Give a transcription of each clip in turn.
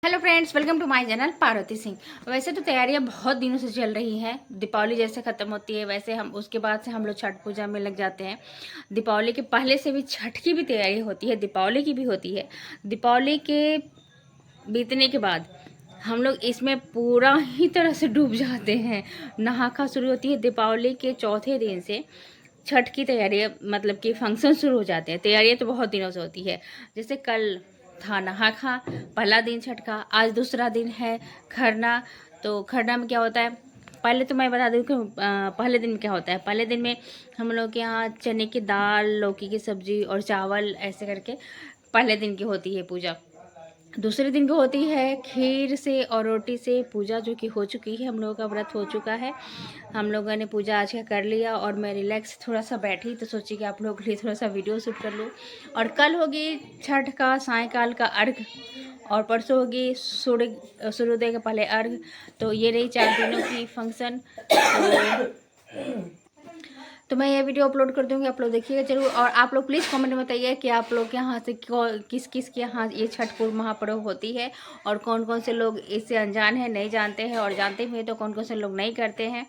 Hello friends, welcome to my channel Parvati Singh. वैसे तो तैयारियां बहुत दिनों से चल रही हैं। दीपावली जैसे ख़त्म होती है वैसे हम उसके बाद से हम लोग छठ पूजा में लग जाते हैं। दीपावली के पहले से भी छठ की भी तैयारी होती है, दीपावली की भी होती है। दीपावली के बीतने के बाद हम लोग इसमें पूरा ही तरह से डूब जाते हैं। नहा खा शुरू होती है दीपावली के चौथे दिन से। छठ की तैयारियाँ मतलब कि फंक्शन शुरू हो जाते हैं। तैयारियाँ तो बहुत दिनों से होती है। जैसे कल था नहा खा, पहला दिन छठ का। आज दूसरा दिन है खरना। तो खरना में क्या होता है, पहले तो मैं बता दूं कि पहले दिन में क्या होता है। पहले दिन में हम लोग के यहाँ चने की दाल, लौकी की सब्जी और चावल ऐसे करके पहले दिन की होती है पूजा। दूसरे दिन को होती है खीर से और रोटी से पूजा, जो कि हो चुकी है। हम लोगों का व्रत हो चुका है। हम लोगों ने पूजा आज का कर लिया और मैं रिलैक्स थोड़ा सा बैठी तो सोची कि आप लोगों के लिए थोड़ा सा वीडियो शूट कर लूँ। और कल होगी छठ का सायंकाल का अर्घ और परसों होगी सूर्योदय के पहले अर्घ। तो ये रही 4 दिनों की फंक्शन। तो मैं ये वीडियो अपलोड कर दूँगी, आप लोग देखिएगा जरूर। और आप लोग प्लीज़ कमेंट में बताइए कि आप लोग के यहाँ से किस किस के यहाँ ये छठ पूर्व महापर्व होती है और कौन कौन से लोग इससे अनजान हैं, नहीं जानते हैं, और जानते भी हैं तो कौन कौन से लोग नहीं करते हैं।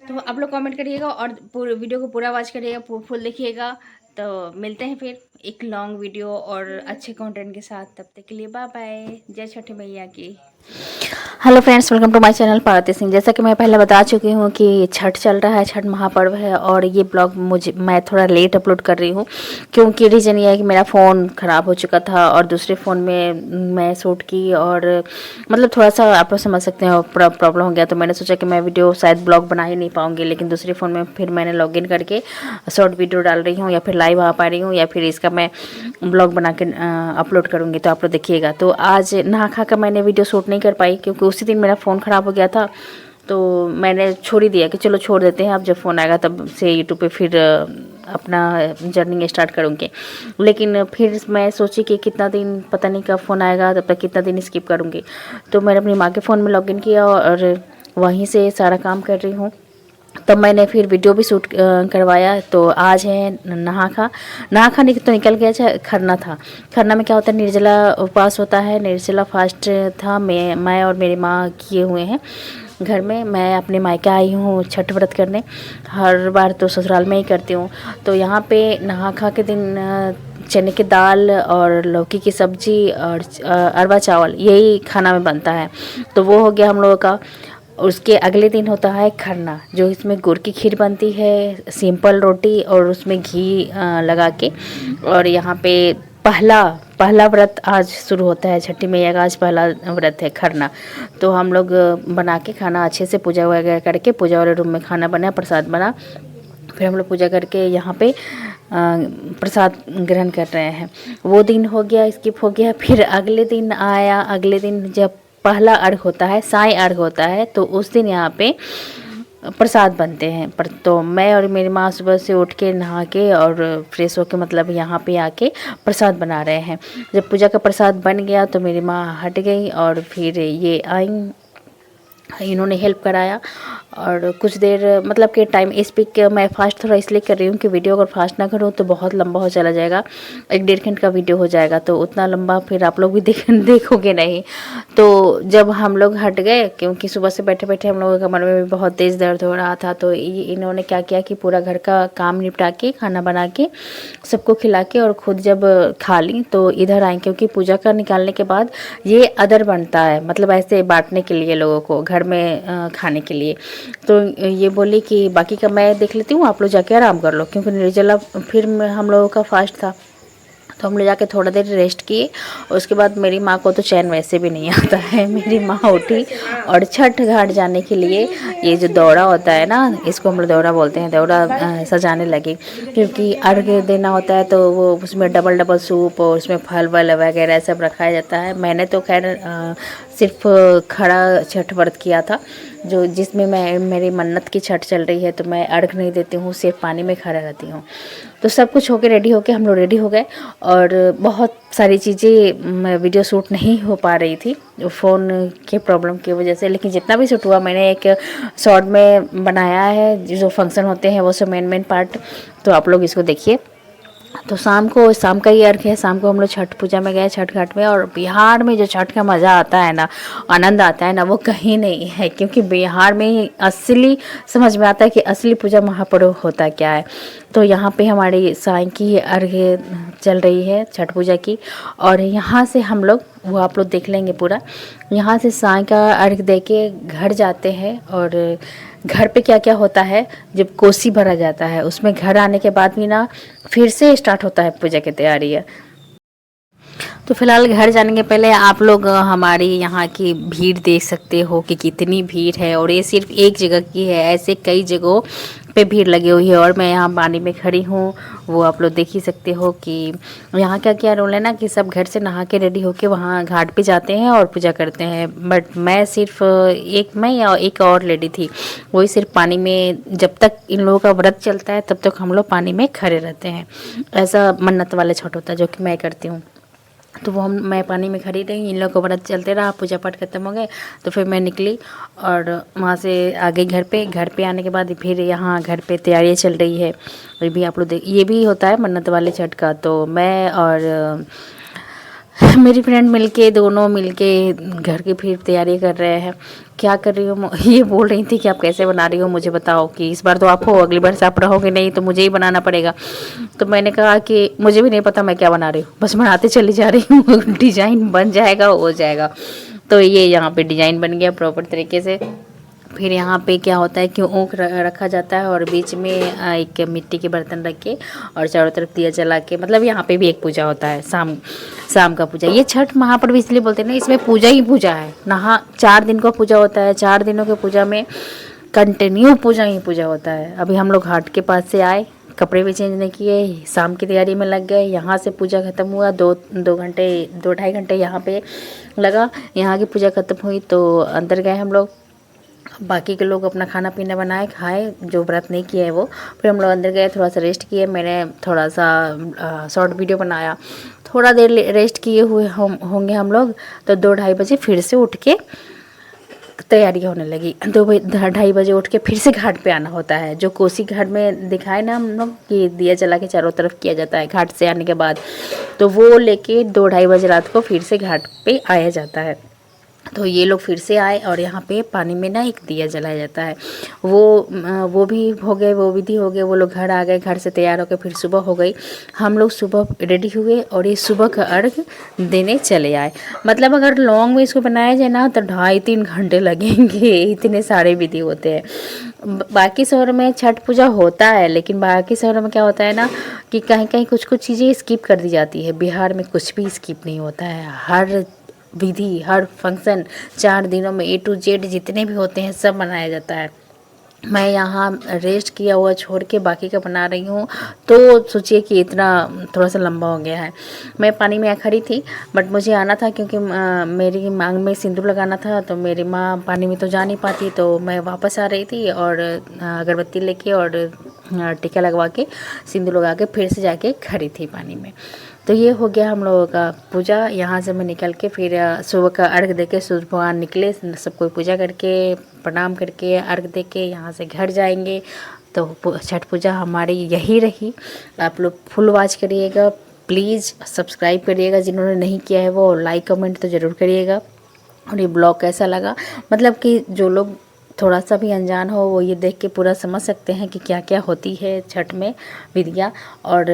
तो आप लोग कमेंट करिएगा और पूरे वीडियो को पूरा वॉच करिएगा, फुल देखिएगा। तो मिलते हैं फिर एक लॉन्ग वीडियो और अच्छे कंटेंट के साथ। तब तक के लिए बाय बाय। जय छठी मैया की। Hello friends, welcome to my channel Parvati Singh. जैसा कि मैं पहले बता चुकी हूँ कि छठ चल रहा है, छठ महापर्व है। और ये ब्लॉग मैं थोड़ा लेट अपलोड कर रही हूँ क्योंकि रीज़न ये है कि मेरा फ़ोन ख़राब हो चुका था और दूसरे फ़ोन में मैं शूट की और मतलब थोड़ा सा आप लोग समझ सकते हैं प्रॉब्लम हो गया। तो मैंने सोचा कि मैं वीडियो शायद ब्लॉग बना ही नहीं पाऊँगी, लेकिन दूसरे फ़ोन में फिर मैंने लॉगिन करके शॉर्ट वीडियो डाल रही हूँ, या फिर लाइव आ पा रही हूँ, या फिर इसका मैं ब्लॉग बना के अपलोड करूँगी। तो आप लोग देखिएगा। तो आज नहा खा कर मैंने वीडियो शूट नहीं कर पाई क्योंकि उसी दिन मेरा फ़ोन ख़राब हो गया था। तो मैंने छोड़ ही दिया कि चलो छोड़ देते हैं, अब जब फ़ोन आएगा तब से यूट्यूब पे फिर अपना जर्नी स्टार्ट करूँगी। लेकिन फिर मैं सोची कि कितना दिन पता नहीं कब फ़ोन आएगा, तब तक कितना दिन स्किप करूँगी। तो मैंने अपनी माँ के फ़ोन में लॉगिन किया और वहीं से सारा काम कर रही हूँ। तब मैंने फिर वीडियो भी शूट करवाया। तो आज है नहा खा तो निकल गया खरना था। खरना में क्या होता है, निर्जला उपवास होता है, निर्जला फास्ट था। मैं और मेरी माँ किए हुए हैं घर में। मैं अपने मायके आई हूँ छठ व्रत करने। हर बार तो ससुराल में ही करती हूँ। तो यहाँ पे नहा खा के दिन चने की दाल और लौकी की सब्जी और अरवा चावल यही खाना में बनता है। तो वो हो गया हम लोगों का। उसके अगले दिन होता है खरना, जो इसमें गुड़ की खीर बनती है, सिंपल रोटी और उसमें घी लगा के। और यहाँ पे पहला व्रत आज शुरू होता है। छठी मैया का आज पहला व्रत है खरना। तो हम लोग बना के खाना अच्छे से पूजा वगैरह करके, पूजा वाले रूम में खाना बना, प्रसाद बना, फिर हम लोग पूजा करके यहाँ पे प्रसाद ग्रहण कर रहे हैं। वो दिन हो गया, स्किप हो गया। फिर अगले दिन आया। अगले दिन जब पहला अर्घ होता है, साय अर्घ होता है, तो उस दिन यहाँ पे प्रसाद बनते हैं। पर तो मैं और मेरी माँ सुबह से उठ के नहा के और फ्रेश होके मतलब यहाँ पे आके प्रसाद बना रहे हैं। जब पूजा का प्रसाद बन गया तो मेरी माँ हट गई और फिर ये आई, इन्होंने हेल्प कराया। और कुछ देर मतलब कि टाइम स्पीक मैं फास्ट थोड़ा इसलिए कर रही हूँ कि वीडियो अगर फास्ट ना करूँ तो बहुत लंबा हो चला जाएगा, 1-1.5 घंटे का वीडियो हो जाएगा। तो उतना लंबा फिर आप लोग भी देखोगे नहीं। तो जब हम लोग हट गए, क्योंकि सुबह से बैठे बैठे हम लोगों के कमर में भी बहुत तेज़ दर्द हो रहा था, तो इन्होंने क्या किया कि पूरा घर का काम निपटा के, खाना बना के, सबको खिला के और खुद जब खा ली तो इधर आई। क्योंकि पूजा का निकालने के बाद ये अदर बनता है, मतलब ऐसे बांटने के लिए लोगों को घर में खाने के लिए। तो ये बोली कि बाकी का मैं देख लेती हूँ, आप लोग जाके आराम कर लो, क्योंकि निर्जला फिर हम लोगों का फास्ट था। तो हम लोग जाके थोड़ा देर रेस्ट किए। उसके बाद मेरी माँ को तो चैन वैसे भी नहीं आता है। मेरी माँ उठी और छठ घाट जाने के लिए ये जो दौरा होता है ना, इसको हम लोग दौरा बोलते हैं, दौरा सजाने लगे। क्योंकि अर्घ देना होता है तो वो उसमें डबल सूप और उसमें फल वल वगैरह सब रखा जाता है। मैंने तो खैर सिर्फ खड़ा छठ व्रत किया था, जो जिसमें मेरी मन्नत की छठ चल रही है। तो मैं अर्घ नहीं देती हूँ, सिर्फ पानी में खड़ा रहती हूँ। तो सब कुछ होके रेडी होके हम लोग रेडी हो गए और बहुत सारी चीज़ें वीडियो शूट नहीं हो पा रही थी फ़ोन के प्रॉब्लम की वजह से। लेकिन जितना भी शूट हुआ मैंने एक शॉर्ट में बनाया है। जो फंक्शन होते हैं वो सब मेन पार्ट, तो आप लोग इसको देखिए। तो शाम का ही अर्घ है। शाम को हम लोग छठ पूजा में गए, छठ घाट में। और बिहार में जो छठ का मज़ा आता है ना, आनंद आता है ना, वो कहीं नहीं है। क्योंकि बिहार में ही असली समझ में आता है कि असली पूजा महापर्व होता क्या है। तो यहाँ पे हमारी साईं की अर्घ चल रही है छठ पूजा की। और यहाँ से हम लोग, वो आप लोग देख लेंगे पूरा, यहाँ से साईं का अर्घ दे के घर जाते हैं। और घर पे क्या क्या होता है, जब कोसी भरा जाता है उसमें घर आने के बाद भी ना फिर से स्टार्ट होता है पूजा की तैयारी है। तो फिलहाल घर जाने के पहले आप लोग हमारी यहाँ की भीड़ देख सकते हो कि कितनी भीड़ है। और ये सिर्फ एक जगह की है, ऐसे कई जगहों पे भीड़ लगी हुई है। और मैं यहाँ पानी में खड़ी हूँ, वो आप लोग देख ही सकते हो कि यहाँ का क्या रोल है ना, कि सब घर से नहा के रेडी होके वहाँ घाट पे जाते हैं और पूजा करते हैं। बट मैं सिर्फ मैं या एक और लेडी थी, वही सिर्फ पानी में, जब तक इन लोगों का व्रत चलता है तब तक हम लोग पानी में खड़े रहते हैं। ऐसा मन्नत वाले छठ होता है जो कि मैं करती हूँ। तो मैं पानी में खड़ी रही, इन लोगों को व्रत चलते रहा, पूजा पाठ खत्म हो गए। तो फिर मैं निकली और वहाँ से आ गई घर पे। घर पे आने के बाद फिर यहाँ घर पे तैयारियाँ चल रही है। ये भी आप लोग देख, ये भी होता है मन्नत वाले छठ का। तो मैं और मेरी फ्रेंड मिलके, दोनों मिलके घर की फिर तैयारी कर रहे हैं। क्या कर रही हो, ये बोल रही थी कि आप कैसे बना रही हो मुझे बताओ, कि इस बार तो आप हो, अगली बार से आप रहोगे नहीं तो मुझे ही बनाना पड़ेगा। तो मैंने कहा कि मुझे भी नहीं पता मैं क्या बना रही हूँ, बस बनाते चली जा रही हूँ। डिज़ाइन बन जाएगा, हो जाएगा। तो ये यहाँ पे डिज़ाइन बन गया प्रॉपर तरीके से। फिर यहाँ पे क्या होता है कि ऊख रखा जाता है और बीच में एक मिट्टी के बर्तन रख के और चारों तरफ दिया जला के, मतलब यहाँ पे भी एक पूजा होता है, शाम का पूजा। ये छठ महापर्व इसलिए बोलते हैं ना, इसमें पूजा ही पूजा है। 4 दिन का पूजा होता है, 4 दिनों के पूजा में कंटिन्यू पूजा ही पूजा होता है। अभी हम लोग घाट के पास से आए, कपड़े भी चेंज नहीं किए, शाम की तैयारी में लग गए। यहाँ से पूजा खत्म हुआ, 2-2.5 घंटे यहाँ पे लगा। यहाँ की पूजा खत्म हुई तो अंदर गए हम लोग, बाकी के लोग अपना खाना पीना बनाए खाए, जो व्रत नहीं किया है वो। फिर हम लोग अंदर गए, थोड़ा सा रेस्ट किए। मैंने थोड़ा सा शॉर्ट वीडियो बनाया। थोड़ा देर रेस्ट किए हुए होंगे हम लोग, तो 2-2:30 बजे फिर से उठ के तैयारी होने लगी। 2-2:30 बजे उठ के फिर से घाट पे आना होता है, जो कोसी घाट में दिखाए ना हम लोग कि दिया जला के चारों तरफ किया जाता है घाट से आने के बाद। तो वो लेके 2-2:30 बजे रात को फिर से घाट पे आया जाता है। तो ये लोग फिर से आए और यहाँ पे पानी में ना एक दिया जलाया जाता है। वो भी हो गए, वो विधि हो गए, वो लोग घर आ गए। घर से तैयार होकर फिर सुबह हो गई। हम लोग सुबह रेडी हुए और ये सुबह का अर्घ देने चले आए। मतलब अगर लॉन्ग में इसको बनाया जाए ना तो 2.5-3 घंटे लगेंगे, इतने सारे विधि होते हैं। बाकी शहरों में छठ पूजा होता है, लेकिन बाकी शहरों में क्या होता है ना कि कहीं कहीं कुछ कुछ चीज़ें स्किप कर दी जाती है। बिहार में कुछ भी स्किप नहीं होता है। हर विधि, हर फंक्शन 4 दिनों में A to Z जितने भी होते हैं सब मनाया जाता है। मैं यहाँ रेस्ट किया हुआ छोड़ के बाकी का बना रही हूँ, तो सोचिए कि इतना थोड़ा सा लंबा हो गया है। मैं पानी में खड़ी थी, बट मुझे आना था क्योंकि मेरी मांग में सिंदूर लगाना था। तो मेरी माँ पानी में तो जा नहीं पाती, तो मैं वापस आ रही थी और अगरबत्ती लेके और टीका लगवा के सिंदूर लगा के फिर से जाके खड़ी थी पानी में। तो ये हो गया हम लोगों का पूजा। यहाँ से मैं निकल के फिर सुबह का अर्घ दे के सूर्य भगवान निकले, सब कोई पूजा करके प्रणाम करके अर्घ दे के यहाँ से घर जाएंगे। तो छठ पूजा हमारी यही रही। आप लोग फुल वॉच करिएगा, प्लीज़ सब्सक्राइब करिएगा, जिन्होंने नहीं किया है वो लाइक कमेंट तो ज़रूर करिएगा। और ये ब्लॉग कैसा लगा, मतलब कि जो लोग थोड़ा सा भी अनजान हो वो ये देख के पूरा समझ सकते हैं कि क्या क्या होती है छठ में विधियाँ, और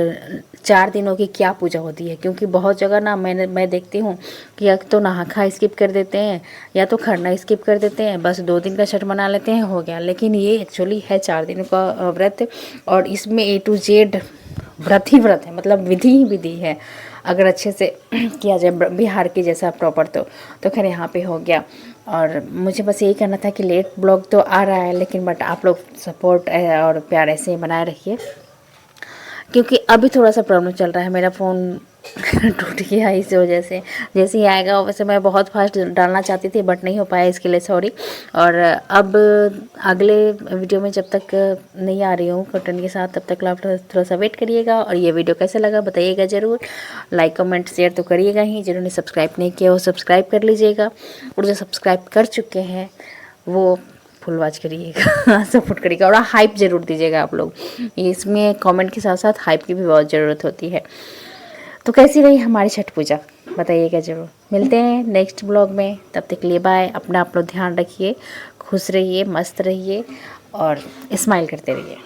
4 दिनों की क्या पूजा होती है। क्योंकि बहुत जगह ना मैं देखती हूँ कि या तो नहा खा स्किप कर देते हैं या तो खरना स्किप कर देते हैं, बस 2 दिन का छठ मना लेते हैं, हो गया। लेकिन ये एक्चुअली है 4 दिनों का व्रत, और इसमें A to Z व्रत ही व्रत है, मतलब विधि ही विधि है। अगर अच्छे से किया जाए बिहार के जैसा प्रॉपर तो खैर यहाँ पे हो गया। और मुझे बस यही कहना था कि लेट ब्लॉग तो आ रहा है, लेकिन बट आप लोग सपोर्ट और प्यार ऐसे ही बनाए रखिए। क्योंकि अभी थोड़ा सा प्रॉब्लम चल रहा है, मेरा फ़ोन टूट गया इस वजह से। जैसे ही आएगा, वैसे मैं बहुत फास्ट डालना चाहती थी बट नहीं हो पाया, इसके लिए सॉरी। और अब अगले वीडियो में जब तक नहीं आ रही हूँ कंटेंट के साथ, तब तक आप थोड़ा सा वेट करिएगा। और ये वीडियो कैसा लगा बताइएगा ज़रूर, लाइक कमेंट शेयर तो करिएगा ही। जिन्होंने सब्सक्राइब नहीं किया वो सब्सक्राइब कर लीजिएगा, और जो सब्सक्राइब कर चुके हैं वो फुल वॉच करिएगा सपोर्ट करिएगा और हाइप ज़रूर दीजिएगा आप लोग। इसमें कमेंट के साथ साथ हाइप की भी बहुत ज़रूरत होती है। तो कैसी रही हमारी छठ पूजा बताइएगा ज़रूर। मिलते हैं नेक्स्ट ब्लॉग में, तब तक के लिए बाय। अपना आप लोग ध्यान रखिए, खुश रहिए, मस्त रहिए और स्माइल करते रहिए।